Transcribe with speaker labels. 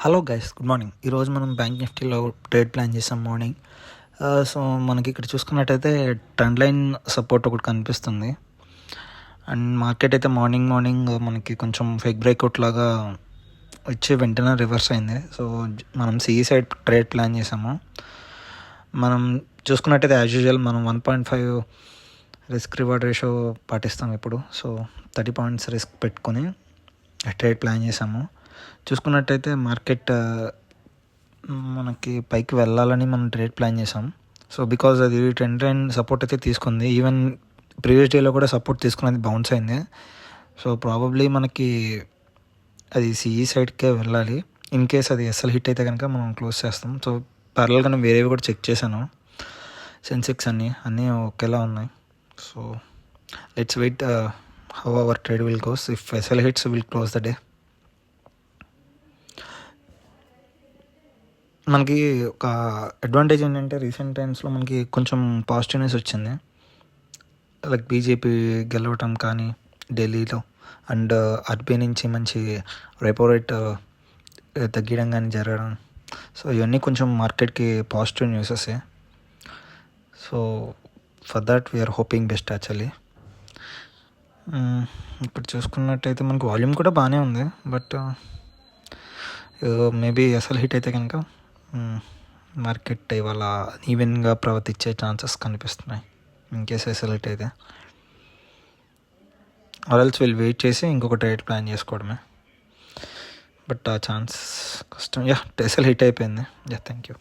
Speaker 1: Hello guys, good morning. ఈరోజు మనం bank నిఫ్టీలో ట్రేడ్ ప్లాన్ చేసాం మార్నింగ్. సో మనకి ఇక్కడ చూసుకున్నట్టయితే ట్రెండ్ లైన్ సపోర్ట్ ఒకటి కనిపిస్తుంది. అండ్ మార్కెట్ అయితే మార్నింగ్ మనకి కొంచెం ఫేక్ బ్రేక్అవుట్ లాగా వచ్చి వెంటనే రివర్స్ అయింది. సో మనం సిఈ సైడ్ ట్రేడ్ ప్లాన్ చేసాము. మనం చూసుకున్నట్టయితే యాజ్ యూజువల్ మనం 1.5 రిస్క్ రివార్డ్ రేషియో పాటిస్తాం ఇప్పుడు. సో 30 పాయింట్స్ రిస్క్ పెట్టుకొని ట్రేడ్ ప్లాన్ చేసాము. చూసుకున్నట్టయితే మార్కెట్ మనకి పైకి వెళ్ళాలని మనం ట్రేడ్ ప్లాన్ చేసాం. సో బికాజ్ అది ట్రెండ్ లైన్ సపోర్ట్ అయితే తీసుకుంది. ఈవెన్ ప్రీవియస్ డేలో కూడా సపోర్ట్ తీసుకున్నది బౌన్స్ అయింది. సో ప్రాబబ్లీ మనకి అది సిఈ సైడ్కే వెళ్ళాలి. ఇన్ కేస్ అది ఎస్ఎల్ హిట్ అయితే కనుక మనం క్లోజ్ చేస్తాం. సో ప్యారలల్గా నేను వేరేవి కూడా చెక్ చేశాను. సెన్సెక్స్ అన్నీ ఒకేలా ఉన్నాయి. So let's wait how our trade will goes. If SL hits will close the day. మనకి ఒక అడ్వాంటేజ్ ఏంటంటే రీసెంట్ టైమ్స్లో మనకి కొంచెం పాజిటివ్నెస్ వచ్చింది. లైక్ బీజేపీ గెలవటం కానీ ఢిల్లీలో, అండ్ ఆర్బీఐ నుంచి మంచి రెపో రేట్ తగ్గడం కానీ జరగడం. సో ఇవన్నీ కొంచెం మార్కెట్కి పాజిటివ్ న్యూసెసే. So for that we're hoping best actually. ఇప్పుడు చూసుకున్నట్టయితే మనకు వాల్యూమ్ కూడా బాగానే ఉంది. బట్ మేబీ అసలు హిట్ అయితే కనుక మార్కెట్ ఇవాళ ఈవెన్గా ప్రవర్తించే ఛాన్సెస్ కనిపిస్తున్నాయి. ఇన్ కేస్ ఎస్ఎల్హిట్ అయితే ఆర్ఎల్స్ వీళ్ళు వెయిట్ చేసి ఇంకొక ట్రేడ్ ప్లాన్ చేసుకోవడమే. బట్ ఆ ఛాన్స్ కష్టం. ఎస్ఎల్ హిట్ అయిపోయింది. Thank you.